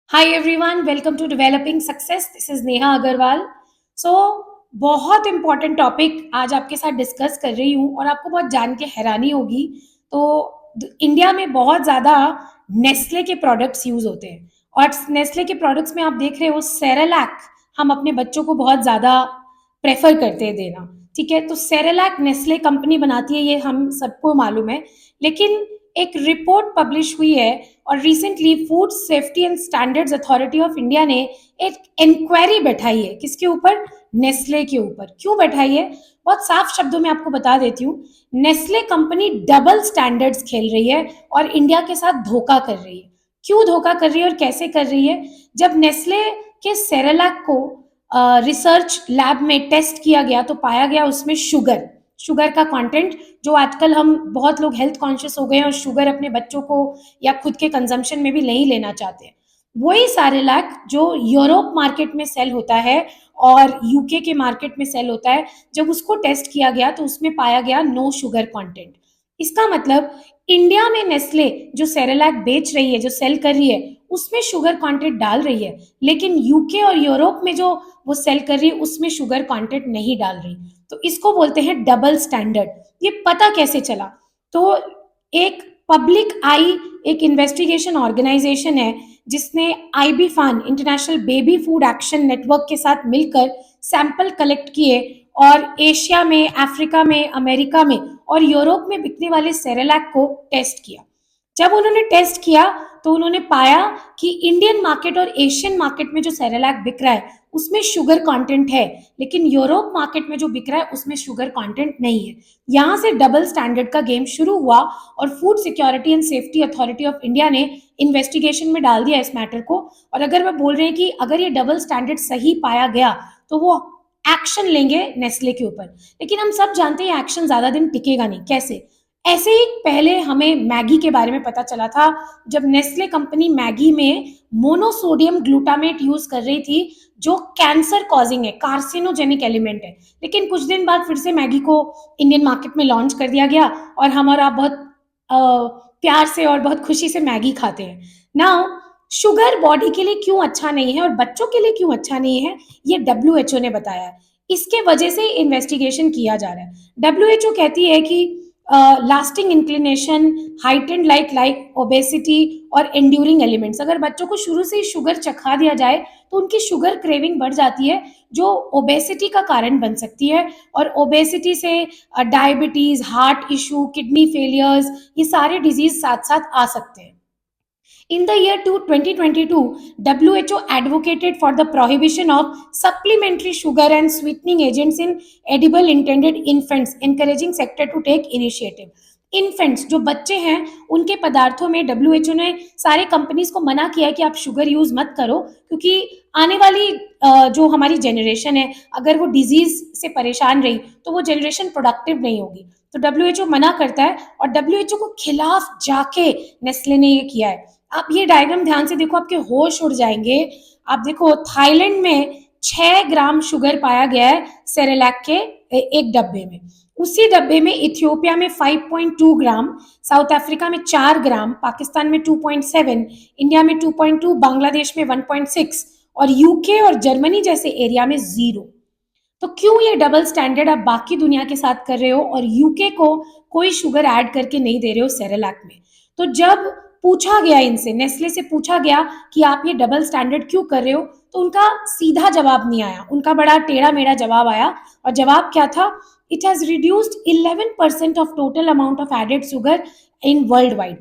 Hi everyone, welcome to developing success. This is Neha Agrawal. So बहुत important topic आज आपके साथ डिस्कस कर रही हूँ और आपको बहुत जान के हैरानी होगी। तो इंडिया में बहुत ज़्यादा नेस्ले के प्रोडक्ट्स यूज़ होते हैं और नेस्ले के प्रोडक्ट्स में आप देख रहे हो सेरेलैक। हम अपने बच्चों को बहुत ज़्यादा प्रेफर करते हैं देना। ठीक है, तो सेरेलैक नेस्ले कंपनी बनाती है, ये हम सबको मालूम है। लेकिन एक रिपोर्ट पब्लिश हुई है और recently food safety and standards authority of India ने एक इंक्वायरी बैठाई है। किसके ऊपर? नेस्ले के ऊपर। क्यों बैठाई है? बहुत साफ शब्दों में आपको बता देती हूँ। नेस्ले कंपनी डबल स्टैंडर्ड्स खेल रही है और इंडिया के साथ धोखा कर रही है। क्यों धोखा कर रही है और कैसे कर रही है? जब नेस्ले के सेरेलैक को रिसर्च लैब में टेस्ट किया गया तो पाया गया उसमें शुगर का कंटेंट, जो आजकल हम बहुत लोग हेल्थ कॉन्शियस हो गए हैं और शुगर अपने बच्चों को या खुद के कंजम्पशन में भी नहीं लेना चाहते हैं। वही सेरेलैक जो यूरोप मार्केट में सेल होता है और यूके के मार्केट में सेल होता है, जब उसको टेस्ट किया गया तो उसमें पाया गया नो शुगर कंटेंट। इसका मतलब इंडिया में नेस्ले जो सेरेलैक बेच रही है, जो सेल कर रही है, उसमें शुगर कंटेंट डाल रही है, लेकिन यूके और यूरोप में जो वो सेल कर रही है उसमें शुगर कंटेंट नहीं डाल रही। तो इसको बोलते हैं डबल स्टैंडर्ड। ये पता कैसे चला? तो एक पब्लिक आई, एक इन्वेस्टिगेशन ऑर्गेनाइजेशन है जिसने IBFAN, international baby food action network के साथ मिलकर सैंपल कलेक्ट किए और एशिया में, अफ्रीका में, अमेरिका में और यूरोप में बिकने वाले सेरेलैक को टेस्ट किया। जब उन्होंने टेस्ट किया तो उन्होंने पाया कि इंडियन मार्केट और एशियन मार्केट में जो सेरेलैक बिक रहा है उसमें शुगर कंटेंट है, लेकिन यूरोप मार्केट में जो बिक रहा है उसमें शुगर कंटेंट नहीं है। यहाँ से डबल स्टैंडर्ड का गेम शुरू हुआ और food security and safety authority of India ने इन्वेस्टिगेशन में डाल दिया इस मैटर को। और अगर मैं बोल रहे हैं कि अगर ये डबल स्टैंडर्ड सही पाया गया तो वो एक्शन लेंगे नेस्ले के ऊपर। लेकिन हम सब जानते हैं एक्शन ज्यादा दिन टिकेगा नहीं। कैसे? ऐसे ही पहले हमें मैगी के बारे में पता चला था, जब नेस्ले कंपनी मैगी में मोनोसोडियम ग्लूटामेट यूज कर रही थी, जो कैंसर कॉजिंग है, कार्सिनोजेनिक एलिमेंट है। लेकिन कुछ दिन बाद फिर से मैगी को इंडियन मार्केट में लॉन्च कर दिया गया और हम और आप बहुत प्यार से और बहुत खुशी से मैगी खाते हैं। नाउ शुगर बॉडी के लिए क्यों अच्छा नहीं है और बच्चों के लिए क्यों अच्छा नहीं है, ये डब्ल्यूएचओ ने बताया है। इसके वजह से इन्वेस्टिगेशन किया जा रहा है। डब्ल्यूएचओ कहती है कि lasting inclination, heightened like obesity और एंड्यूरिंग एलिमेंट्स, अगर बच्चों को शुरू से ही शुगर चखा दिया जाए तो उनकी शुगर क्रेविंग बढ़ जाती है, जो ओबेसिटी का कारण बन सकती है। और ओबेसिटी से diabetes, heart issue, kidney failures, ये सारे डिजीज साथ साथ आ सकते हैं। In the year 2022, WHO advocated for the prohibition of supplementary sugar and sweetening agents in edible intended infants, encouraging sector to take initiative. Infants, जो बच्चे हैं, उनके पदार्थों में डब्ल्यूएचओ ने सारे कंपनीज को मना किया है कि आप शुगर यूज मत करो, क्योंकि आने वाली जो हमारी जनरेशन है, अगर वो डिजीज से परेशान रही तो वो जनरेशन प्रोडक्टिव नहीं होगी। तो डब्ल्यूएचओ मना करता है और डब्ल्यूएचओ को खिलाफ जाके नेस्ले ने ये किया है। आप ये डायग्राम ध्यान से देखो, आपके होश उड़ जाएंगे। आप देखो, थाईलैंड में 6 ग्राम शुगर पाया गया है सेरेलैक के एक डब्बे में। उसी डब्बे में इथियोपिया में 5.2 ग्राम, साउथ अफ्रीका में 4 ग्राम, पाकिस्तान में 2.7, इंडिया में 2.2, बांग्लादेश में 1.6 और यूके और जर्मनी जैसे एरिया में 0। तो क्यों ये डबल स्टैंडर्ड आप बाकी दुनिया के साथ कर रहे हो और यूके को कोई शुगर ऐड करके नहीं दे रहे हो सेरेलैक में? तो जब पूछा गया, इनसे, नेस्ले से पूछा गया कि आप ये डबल स्टैंडर्ड क्यों कर रहे हो, तो उनका सीधा जवाब नहीं आया, उनका बड़ा टेढ़ा मेढ़ा जवाब आया। और जवाब क्या था? It has reduced 11% of total amount of added sugar in worldwide.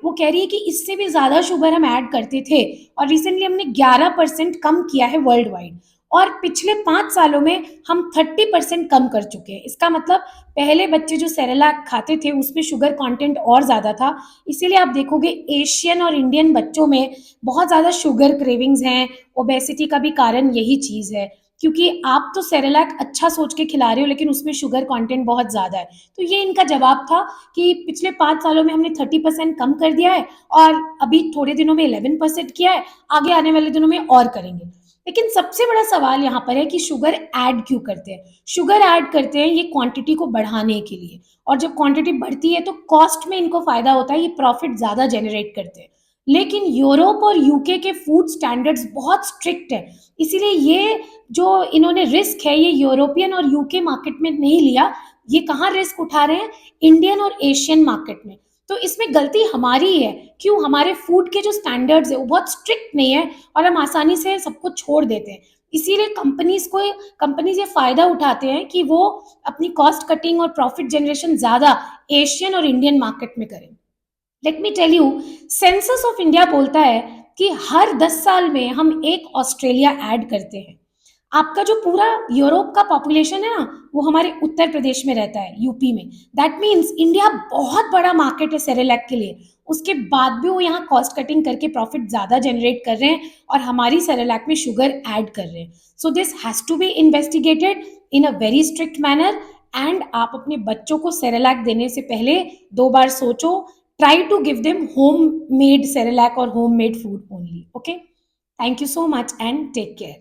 वो कह रही है कि इससे भी ज्यादा शुगर हम ऐड करते थे और रिसेंटली हमने 11% कम किया है वर्ल्ड वाइड, और पिछले 5 सालों में हम 30% कम कर चुके हैं। इसका मतलब पहले बच्चे जो सेरेलैक खाते थे उसमें शुगर कंटेंट और ज्यादा था। इसीलिए आप देखोगे एशियन और इंडियन बच्चों में बहुत ज्यादा शुगर क्रेविंग्स हैं। ओबेसिटी का भी कारण यही चीज है, क्योंकि आप तो सेरेलैक अच्छा सोच के खिला रहे हो लेकिन उसमें शुगर कंटेंट बहुत ज्यादा है। तो ये इनका जवाब था कि पिछले 5 सालों में हमने 30% कम कर दिया है और अभी थोड़े दिनों में 11% किया है, आगे आने वाले दिनों में और करेंगे। लेकिन सबसे बड़ा सवाल यहाँ पर है कि शुगर ऐड क्यों करते हैं? शुगर ऐड करते हैं ये क्वांटिटी को बढ़ाने के लिए, और जब क्वांटिटी बढ़ती है तो कॉस्ट में इनको फायदा होता है, ये प्रॉफिट ज्यादा जनरेट करते हैं। लेकिन यूरोप और यूके के फूड स्टैंडर्ड्स बहुत स्ट्रिक्ट है, इसीलिए ये जो इन्होंने रिस्क है ये यूरोपियन और यूके मार्केट में नहीं लिया, ये कहाँ रिस्क उठा रहे हैं, इंडियन और एशियन मार्केट में। तो इसमें गलती हमारी है, क्यों, हमारे फूड के जो स्टैंडर्ड्स है वो बहुत स्ट्रिक्ट नहीं है और हम आसानी से सबको छोड़ देते हैं। इसीलिए कंपनीज ये फायदा उठाते हैं कि वो अपनी कॉस्ट कटिंग और प्रॉफिट जनरेशन ज्यादा एशियन और इंडियन मार्केट में करें। Let me tell you, census of India बोलता है कि हर 10 साल में हम एक ऑस्ट्रेलिया ऐड करते हैं। आपका जो पूरा यूरोप का पॉपुलेशन है ना, वो हमारे उत्तर प्रदेश में रहता है, यूपी में। दैट मीन्स इंडिया बहुत बड़ा मार्केट है सेरेलैक के लिए, उसके बाद भी वो यहाँ कॉस्ट कटिंग करके प्रॉफिट ज्यादा जनरेट कर रहे हैं और हमारी सेरेलैक में शुगर ऐड कर रहे हैं। So this has to be investigated in a very strict manner. And आप अपने बच्चों को सेरेलैक देने से पहले 2 बार सोचो। Try to give them homemade Cerelac or homemade food only. Okay. Thank you so much and take care.